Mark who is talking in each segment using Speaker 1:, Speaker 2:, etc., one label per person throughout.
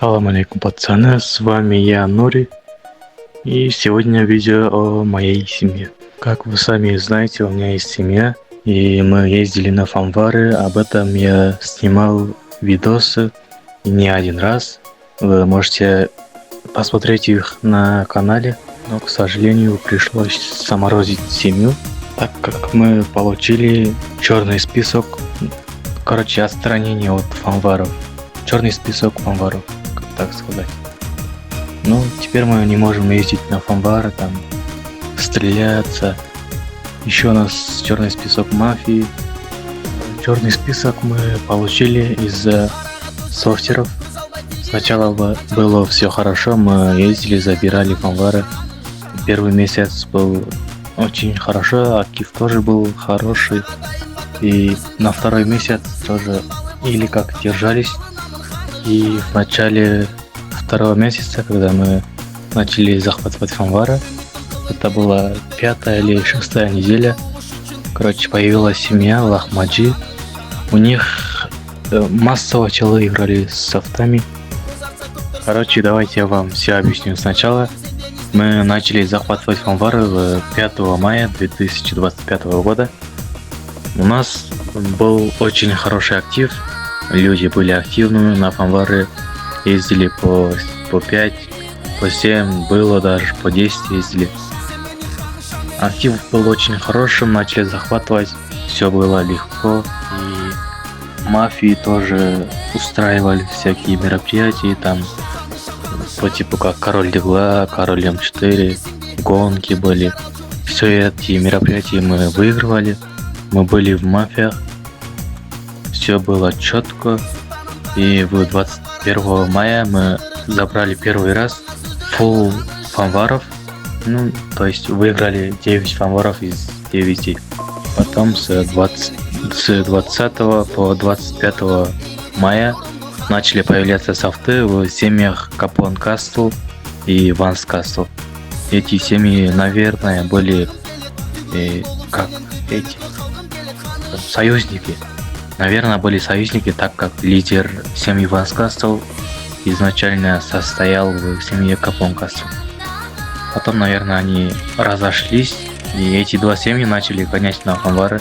Speaker 1: Салам алейкум, пацаны, с вами я, Нури, и сегодня видео о моей семье. Как вы сами знаете, у меня есть семья, и мы ездили на фанвары, об этом я снимал видосы и не один раз. Вы можете посмотреть их на канале, но, к сожалению, пришлось заморозить семью, так как мы получили черный список, отстранение от фанваров. Черный список фанваров, как так сказать. Ну, теперь мы не можем ездить на фанвары, там, стреляться. Еще у нас черный список мафии. Черный список мы получили из-за софтеров. Сначала было все хорошо, мы ездили, забирали фанвары. Первый месяц был очень хорошо, актив тоже был хороший. И на второй месяц тоже или как держались. И в начале второго месяца, когда мы начали захватывать фанвары, это была 5-я или 6-я неделя, появилась семья Лахмаджи. У них массово челы играли с софтами. Давайте я вам все объясню сначала. Мы начали захватывать фанвары 5 мая 2025 года. У нас был очень хороший актив. Люди были активными, на фанвары ездили по 5, по 7, было даже по 10 ездили. Актив был очень хорошим, начали захватывать, все было легко. И мафии тоже устраивали всякие мероприятия, там по типу как Король Легла, Король М4, гонки были. Все эти мероприятия мы выигрывали, мы были в мафиях. Все было четко, и в 21 мая мы забрали первый раз фулл фанваров, то есть выиграли 9 фанваров из 9. Потом с 20 по 25 мая начали появляться софты в семьях Капон Кастл и Ванс Кастл. Эти семьи, наверное, были союзники. Наверное, были союзники, так как лидер семьи Ванс Кастл изначально состоял в семье Капон Кастл. Потом, наверное, они разошлись, и эти два семьи начали гонять на фанвары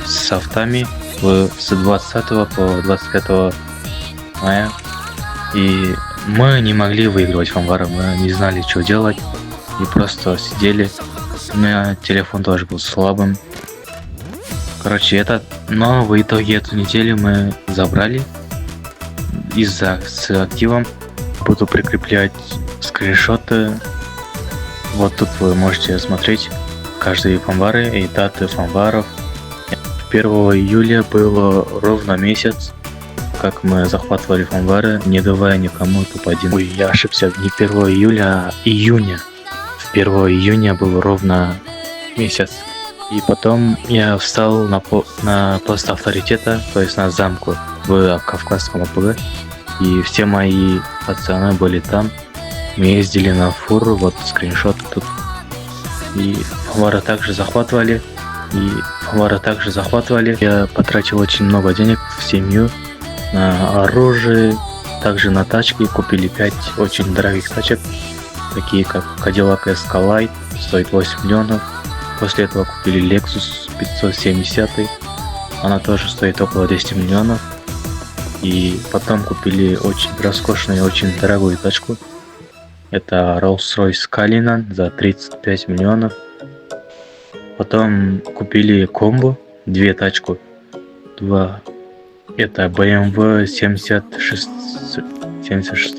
Speaker 1: с софтами с 20 по 25 мая. И мы не могли выигрывать фанвары, мы не знали, что делать, и просто сидели. У меня телефон тоже был слабым. Но в итоге эту неделю мы забрали с активом. Буду прикреплять скриншоты. Вот тут вы можете смотреть каждые фанвары и даты фанваров. 1 июля было ровно месяц, как мы захватывали фанвары, не давая никому топ-1. Ой, я ошибся, не 1 июля, а июня. 1 июня был ровно месяц. И потом я встал на пост авторитета, то есть на замку в Кавказском АПГ. И все мои пацаны были там. Мы ездили на фуру, вот скриншоты тут. И фанвары также захватывали. Я потратил очень много денег в семью, на оружие, также на тачки. Купили 5 очень дорогих тачек, такие как Cadillac Escalade, стоит 8 миллионов. После этого купили Lexus 570, она тоже стоит около 10 миллионов. И потом купили очень роскошную и очень дорогую тачку. Это Rolls-Royce Cullinan за 35 миллионов. Потом купили комбо, 2 тачку. Это BMW 76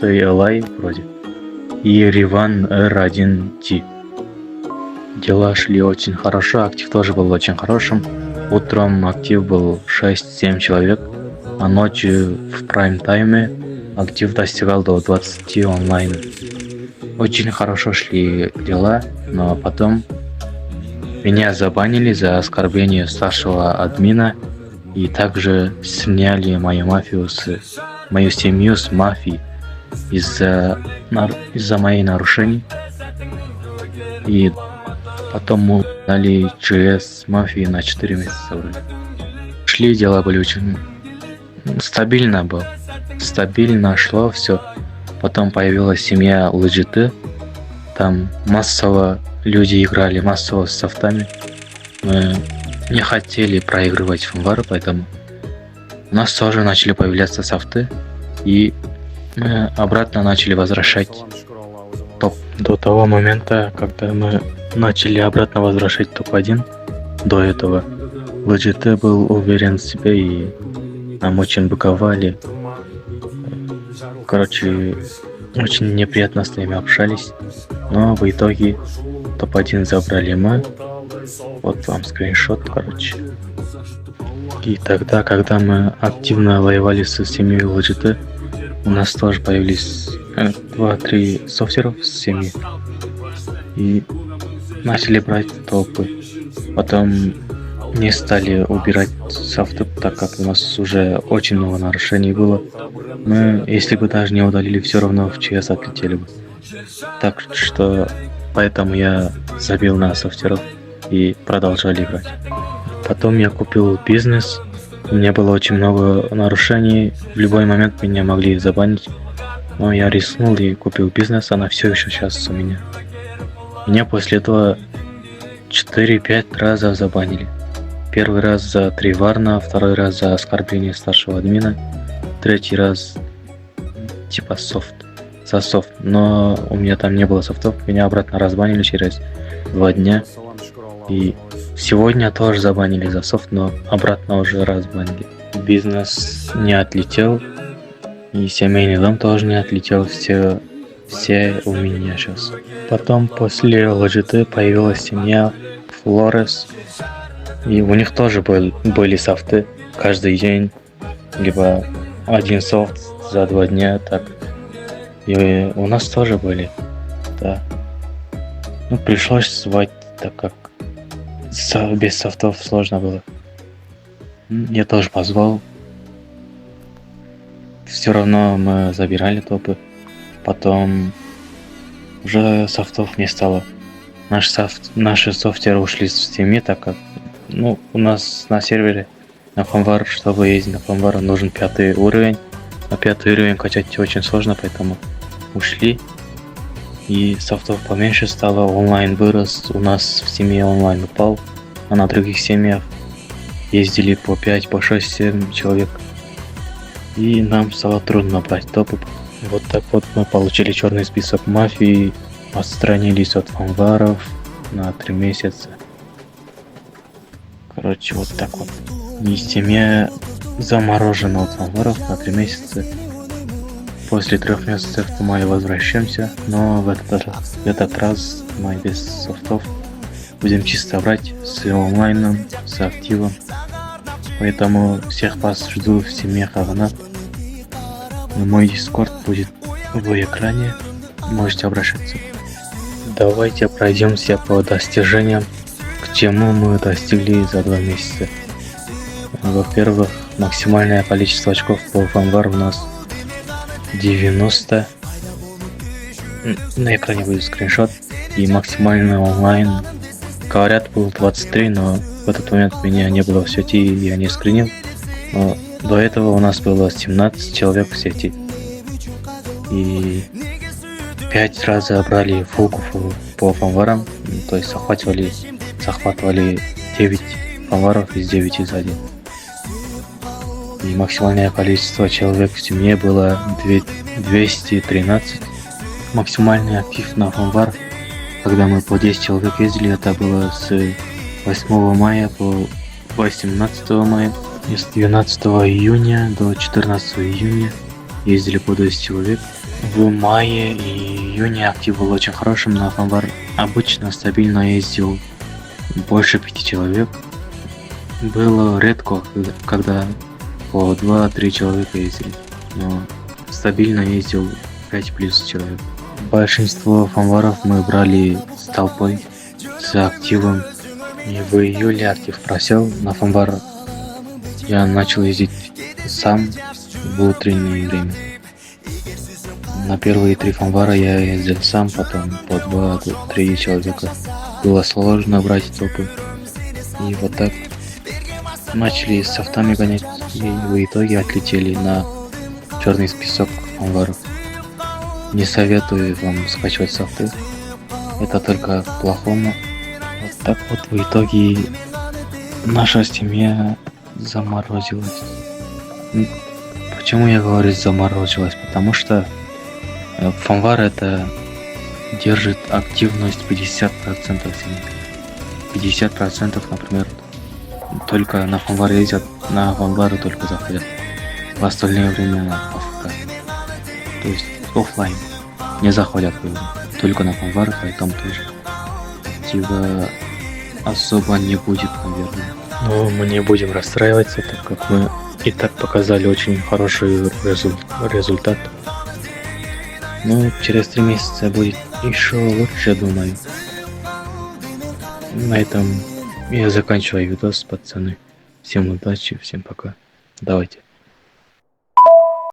Speaker 1: Li вроде. И Rivan R1T. Дела шли очень хорошо, актив тоже был очень хорошим. Утром актив был 6-7 человек, а ночью в прайм-тайме актив достигал до 20 онлайн. Очень хорошо шли дела, но потом меня забанили за оскорбление старшего админа и также сняли мою семью с мафии из-за моих нарушений. И потом мы дали ЧС мафии на 4 месяца вроде. Шли дела были очень стабильно шло все. Потом появилась семья LGT. Там массово люди играли, массово с софтами. Мы не хотели проигрывать фанвары, поэтому у нас тоже начали появляться софты. И мы обратно начали возвращать топ. До того момента, когда мы начали обратно возвращать топ-1, до этого LGT был уверен в себе и нам очень быковали. Короче, очень неприятно с ними общались. Но в итоге топ-1 забрали мы. Вот вам скриншот, короче. И тогда, когда мы активно воевали с семьей LGT, у нас тоже появились 2-3 софтеров с семьи. И начали брать топы. Потом не стали убирать софты, так как у нас уже очень много нарушений было. Мы, если бы даже не удалили, все равно в ЧС отлетели бы. Так что поэтому я забил на софтеров и продолжали играть. Потом я купил бизнес. У меня было очень много нарушений. В любой момент меня могли забанить. Но я рискнул и купил бизнес. Она все еще сейчас у меня. Меня после этого 4-5 разов забанили. Первый раз за 3 варна, второй раз за оскорбление старшего админа, третий раз типа софт. За софт. Но у меня там не было софтов. Меня обратно разбанили через 2 дня. И сегодня тоже забанили за софт, но обратно уже разбанили. Бизнес не отлетел. И семейный дом тоже не отлетел. Все у меня сейчас. Потом после LGT появилась семья Flores. И у них тоже были софты каждый день. Либо один софт за 2 дня. Так. И у нас тоже были. Да. Ну, пришлось звать, так как без софтов сложно было. Я тоже позвал. Все равно мы забирали топы. Потом уже софтов не стало. Наши софтеры ушли с семьи, так как у нас на сервере на фанвар, чтобы ездить на фанвар, нужен 5 уровень. На 5 уровень качать очень сложно, поэтому ушли. И софтов поменьше стало, онлайн вырос, у нас в семье онлайн упал, а на других семьях ездили по 5, по 6, 7 человек. И нам стало трудно брать топы. Вот так вот мы получили черный список мафии, отстранились от фанваров на 3 месяца. Короче, вот так вот. И семья заморожена от фанваров на 3 месяца. После 3 месяцев мы возвращаемся, но в этот раз мы без софтов. Будем чисто брать с онлайном, с активом. Поэтому всех вас жду в семье Хаванат. Мой дискорд будет в экране. Можете обращаться. Давайте пройдемся по достижениям, к чему мы достигли за 2 месяца. Во-первых, максимальное количество очков по фанвар у нас 90. На экране будет скриншот. И максимальный онлайн, говорят, был 23, но в этот момент меня не было в сети, и я не скринил. Но до этого у нас было 17 человек в сети. И 5 раз забрали фулку по фанварам, то есть захватывали 9 фанваров из 9 из 1. И максимальное количество человек в семье было 213. Максимальный актив на фанвар, когда мы по 10 человек ездили, это было с 8 мая по 18 мая. И с 12 июня до 14 июня ездили по 10 человек. В мае и июне актив был очень хорошим на фанвар. Обычно стабильно ездил больше 5 человек. Было редко, когда по 2-3 человека ездили, но стабильно ездил 5 плюс человек. Большинство фанваров мы брали с толпой, с активом. И в июле актив просел на фанвар. Я начал ездить сам в утреннее время. На первые 3 фанвара я ездил сам, потом по 2-3 человека. Было сложно брать топы. И вот так начали с софтами гонять, и в итоге отлетели на черный список фанваров. Не советую вам скачивать софты. Это только к плохому. Вот так вот в итоге наша семья заморозилась. Почему я говорю заморозилась? Потому что фанвар это держит активность 50% семьи. 50%, например, только на фанвар ездят, на фанвары только заходят. В остальное время АФК. То есть офлайн. Не заходят в игру. Только на фанвары, поэтому тоже актива особо не будет, наверное. Но мы не будем расстраиваться, так как мы и так показали очень хороший результат. Ну, через 3 месяца будет еще лучше, думаю. На этом я заканчиваю видос, пацаны. Всем удачи, всем пока. Давайте.